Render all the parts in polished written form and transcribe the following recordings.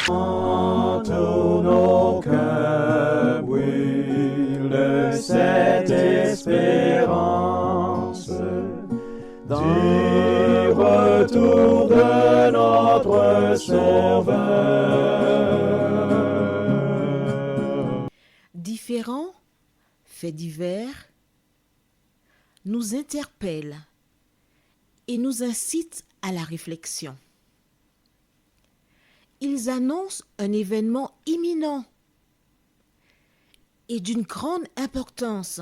Tous nos cœurs brûlent de cette espérance du retour de notre Sauveur. Différents faits divers nous interpellent et nous incitent à la réflexion. Ils annoncent un événement imminent et d'une grande importance.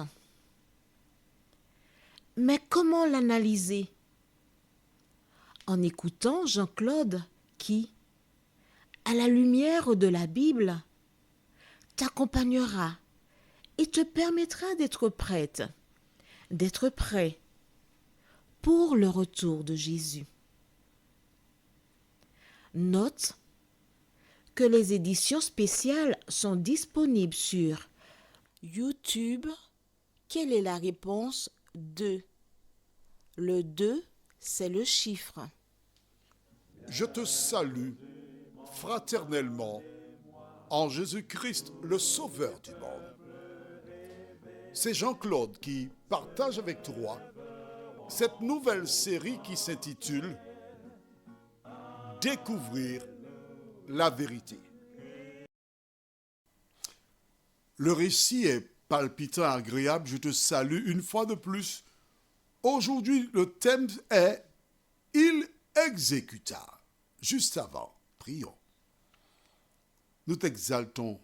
Mais comment l'analyser? En écoutant Jean-Claude qui, à la lumière de la Bible, t'accompagnera et te permettra d'être prête, d'être prêt pour le retour de Jésus. Note que les éditions spéciales sont disponibles sur YouTube. Quelle est la réponse 2? Le 2, c'est le chiffre. Je te salue fraternellement en Jésus-Christ, le Sauveur du monde. C'est Jean-Claude qui partage avec toi cette nouvelle série qui s'intitule « Découvrir la vérité ». Le récit est palpitant, agréable, je te salue une fois de plus. Aujourd'hui, le thème est « Il exécuta ». Juste avant, prions. Nous t'exaltons,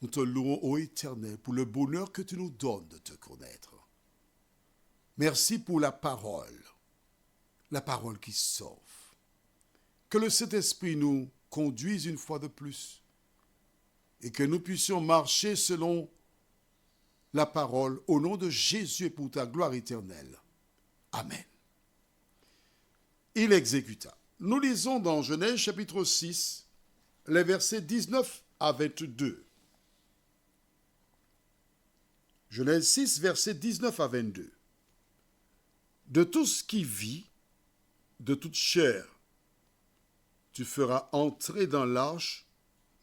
nous te louons, ô Éternel, pour le bonheur que tu nous donnes de te connaître. Merci pour la parole qui sauve. Que le Saint-Esprit nous conduise une fois de plus et que nous puissions marcher selon la parole au nom de Jésus et pour ta gloire éternelle. Amen. Il exécuta. Nous lisons dans Genèse chapitre 6, les versets 19 à 22. Genèse 6, versets 19 à 22. De tout ce qui vit, de toute chair, tu feras entrer dans l'arche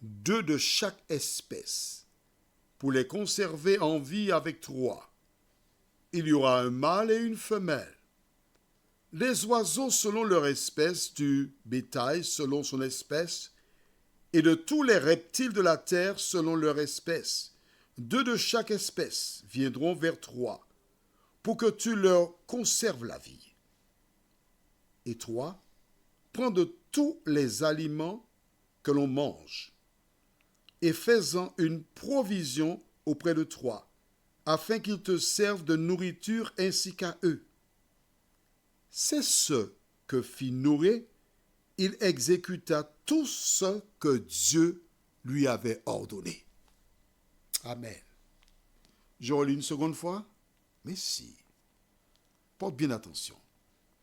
2 de chaque espèce, pour les conserver en vie avec toi. Il y aura un mâle et une femelle. Les oiseaux selon leur espèce, du bétail selon son espèce, et de tous les reptiles de la terre selon leur espèce. 2 de chaque espèce viendront vers toi, pour que tu leur conserves la vie. Et toi, prends de tous les aliments que l'on mange, et fais-en une provision auprès de toi, afin qu'ils te servent de nourriture ainsi qu'à eux. C'est ce que fit Noé. Il exécuta tout ce que Dieu lui avait ordonné. Amen. Je relis une seconde fois. Merci. Porte bien attention.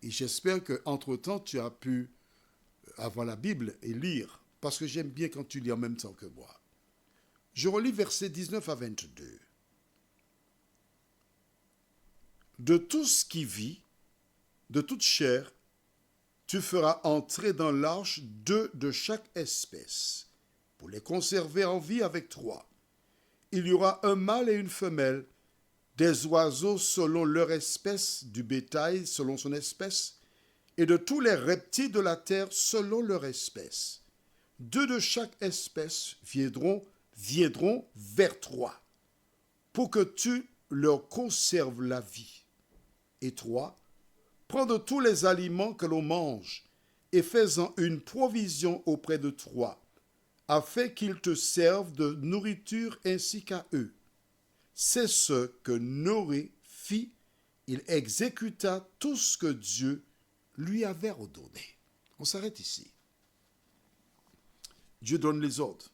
Et j'espère qu'entre-temps, tu as pu avoir la Bible et lire, parce que j'aime bien quand tu lis en même temps que moi. Je relis versets 19 à 22. De tout ce qui vit, de toute chair, tu feras entrer dans l'arche 2 de chaque espèce, pour les conserver en vie avec toi. Il y aura un mâle et une femelle, des oiseaux selon leur espèce, du bétail selon son espèce, et de tous les reptiles de la terre selon leur espèce. 2 de chaque espèce viendront vers toi, pour que tu leur conserves la vie. Et toi, prends de tous les aliments que l'on mange, et fais-en une provision auprès de toi, afin qu'ils te servent de nourriture ainsi qu'à eux. C'est ce que Noé fit. Il exécuta tout ce que Dieu lui avait ordonné. On s'arrête ici. Dieu donne les ordres.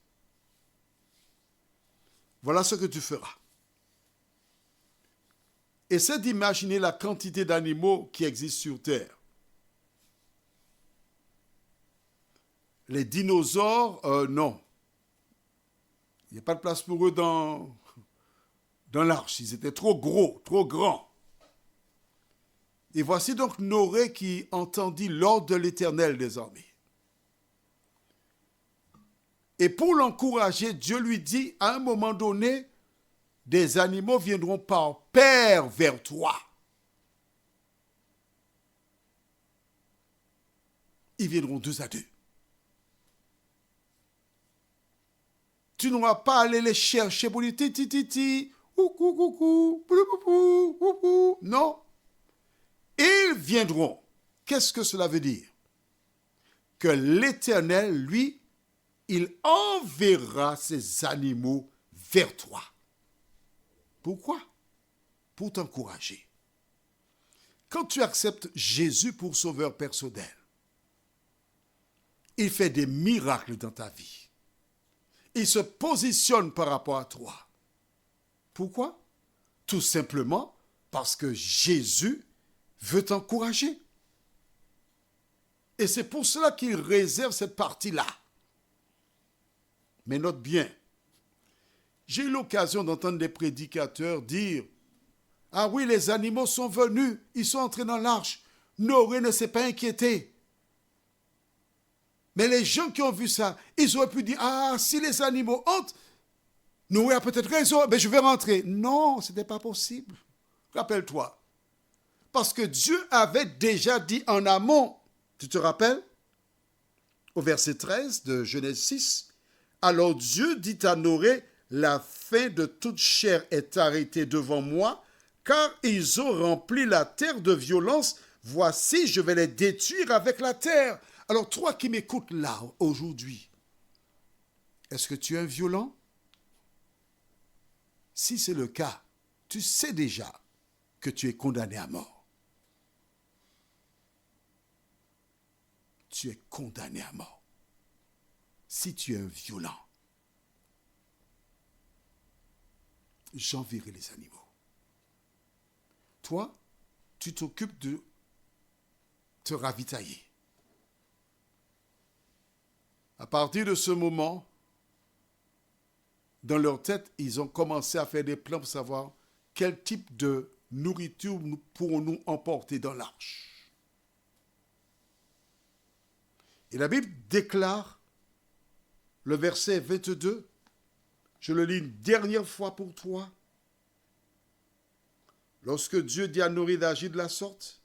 Voilà ce que tu feras. Essaie d'imaginer la quantité d'animaux qui existent sur Terre. Les dinosaures, non. Il n'y a pas de place pour eux dans l'arche. Ils étaient trop gros, trop grands. Et voici donc Noé qui entendit l'ordre de l'Éternel des armées. Et pour l'encourager, Dieu lui dit, à un moment donné, des animaux viendront par paire vers toi. Ils viendront 2 à 2. Tu n'auras pas à aller les chercher pour dire ti, coucou, coucou, coucou. Non. Ils viendront. Qu'est-ce que cela veut dire? Que l'Éternel, lui, il enverra ses animaux vers toi. Pourquoi? Pour t'encourager. Quand tu acceptes Jésus pour sauveur personnel, il fait des miracles dans ta vie. Il se positionne par rapport à toi. Pourquoi? Tout simplement parce que Jésus veut t'encourager. Et c'est pour cela qu'il réserve cette partie-là. Mais note bien, j'ai eu l'occasion d'entendre des prédicateurs dire « Ah oui, les animaux sont venus, ils sont entrés dans l'arche. Noé ne s'est pas inquiété. » Mais les gens qui ont vu ça, ils auraient pu dire « Ah, si les animaux entrent, Noé a peut-être raison, mais je vais rentrer. » Non, ce n'était pas possible. Rappelle-toi. Parce que Dieu avait déjà dit en amont, tu te rappelles? Au verset 13 de Genèse 6, « Alors Dieu dit à Noé, la fin de toute chair est arrêtée devant moi, car ils ont rempli la terre de violence. Voici, je vais les détruire avec la terre. » Alors toi qui m'écoutes là, aujourd'hui, est-ce que tu es un violent? Si c'est le cas, tu sais déjà que tu es condamné à mort. Tu es condamné à mort. Si tu es un violent, j'enverrai les animaux. Toi, tu t'occupes de te ravitailler. À partir de ce moment, dans leur tête, ils ont commencé à faire des plans pour savoir quel type de nourriture nous pourrons-nous emporter dans l'arche. Et la Bible déclare, le verset 22, je le lis une dernière fois pour toi. Lorsque Dieu dit à Noé d'agir de la sorte,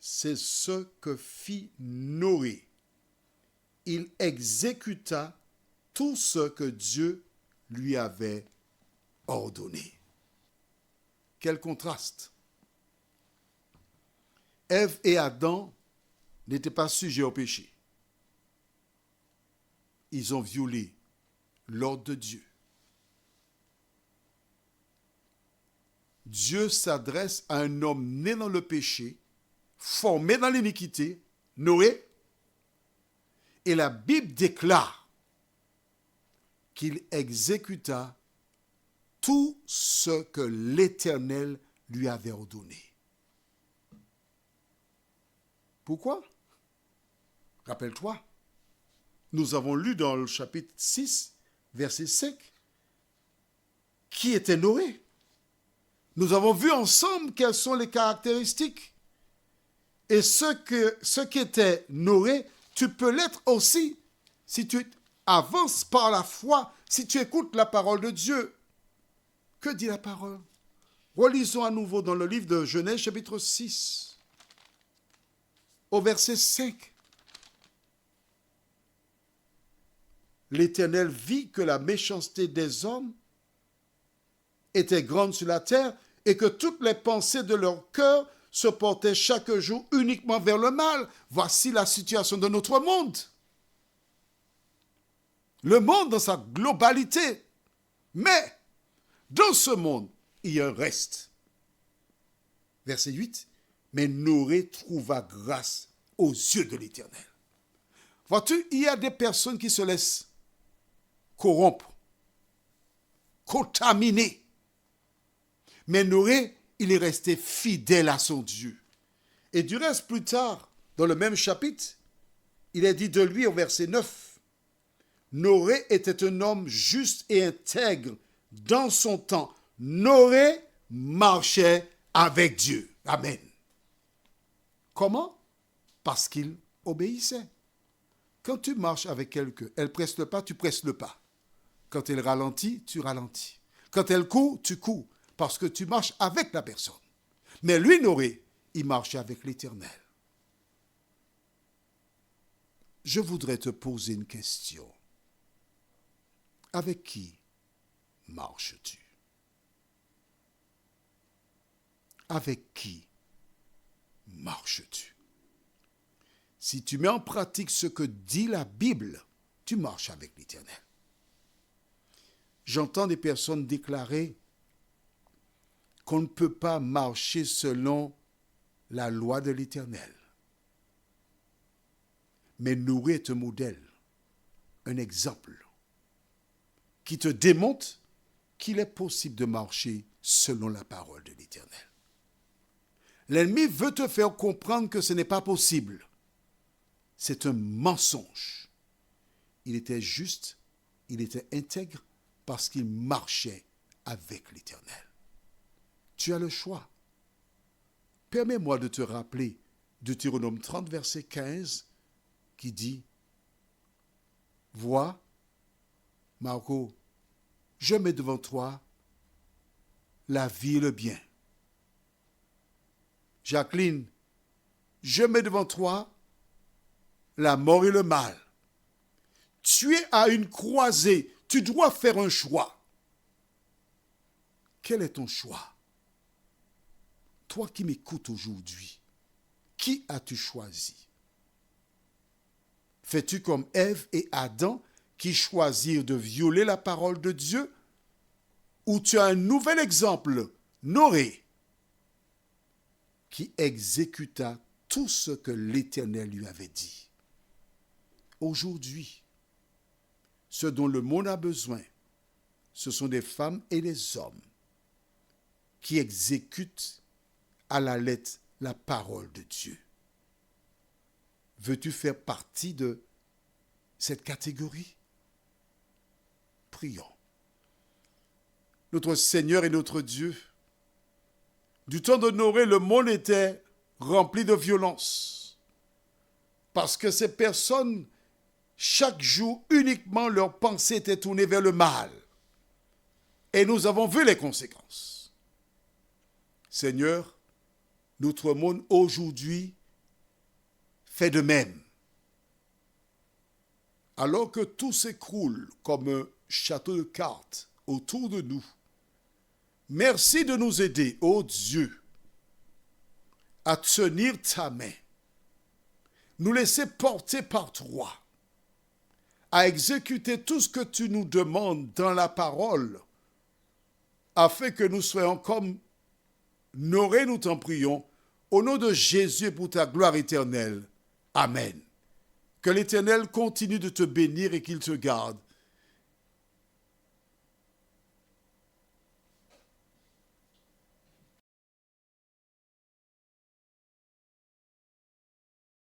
c'est ce que fit Noé. Il exécuta tout ce que Dieu lui avait ordonné. Quel contraste! Ève et Adam n'étaient pas sujets au péché. Ils ont violé l'ordre de Dieu. Dieu s'adresse à un homme né dans le péché, formé dans l'iniquité, Noé, et la Bible déclare qu'il exécuta tout ce que l'Éternel lui avait ordonné. Pourquoi? Rappelle-toi, nous avons lu dans le chapitre 6, verset 5, qui était Noé. Nous avons vu ensemble quelles sont les caractéristiques. Et ce qui était Noé, tu peux l'être aussi si tu avances par la foi, si tu écoutes la parole de Dieu. Que dit la parole? Relisons à nouveau dans le livre de Genèse, chapitre 6, au verset 5. L'Éternel vit que la méchanceté des hommes était grande sur la terre et que toutes les pensées de leur cœur se portaient chaque jour uniquement vers le mal. Voici la situation de notre monde. Le monde dans sa globalité. Mais, dans ce monde, il y a un reste. Verset 8. Mais Noé trouva grâce aux yeux de l'Éternel. Vois-tu, il y a des personnes qui se laissent corrompre, contaminer. Mais Noé, il est resté fidèle à son Dieu. Et du reste, plus tard, dans le même chapitre, il est dit de lui au verset 9, Noé était un homme juste et intègre dans son temps. Noé marchait avec Dieu. Amen. Comment? Parce qu'il obéissait. Quand tu marches avec quelqu'un, elle presse le pas, tu presses le pas. Quand elle ralentit, tu ralentis. Quand elle court, tu cours, parce que tu marches avec la personne. Mais lui, Noé, il marchait avec l'Éternel. Je voudrais te poser une question. Avec qui marches-tu? Avec qui marches-tu? Si tu mets en pratique ce que dit la Bible, tu marches avec l'Éternel. J'entends des personnes déclarer qu'on ne peut pas marcher selon la loi de l'Éternel. Mais Noé est un modèle, un exemple, qui te démontre qu'il est possible de marcher selon la parole de l'Éternel. L'ennemi veut te faire comprendre que ce n'est pas possible. C'est un mensonge. Il était juste, il était intègre parce qu'il marchait avec l'Éternel. Tu as le choix. Permets-moi de te rappeler Deutéronome 30, verset 15, qui dit « Vois, Marco, je mets devant toi la vie et le bien. Jacqueline, je mets devant toi la mort et le mal. Tu es à une croisée, tu dois faire un choix. Quel est ton choix? Toi qui m'écoutes aujourd'hui, qui as-tu choisi? Fais-tu comme Ève et Adam qui choisirent de violer la parole de Dieu? Ou tu as un nouvel exemple, Noé, qui exécuta tout ce que l'Éternel lui avait dit? Aujourd'hui, ce dont le monde a besoin, ce sont des femmes et des hommes qui exécutent à la lettre la parole de Dieu. Veux-tu faire partie de cette catégorie? Prions. Notre Seigneur et notre Dieu, du temps de Noé, le monde était rempli de violence. Parce que ces personnes, chaque jour, uniquement leur pensée était tournée vers le mal. Et nous avons vu les conséquences. Seigneur, notre monde aujourd'hui fait de même. Alors que tout s'écroule comme un château de cartes autour de nous, merci de nous aider, ô Dieu, à tenir ta main, nous laisser porter par toi, à exécuter tout ce que tu nous demandes dans la parole, afin que nous soyons comme Noé, nous t'en prions, au nom de Jésus et pour ta gloire éternelle. Amen. Que l'Éternel continue de te bénir et qu'il te garde.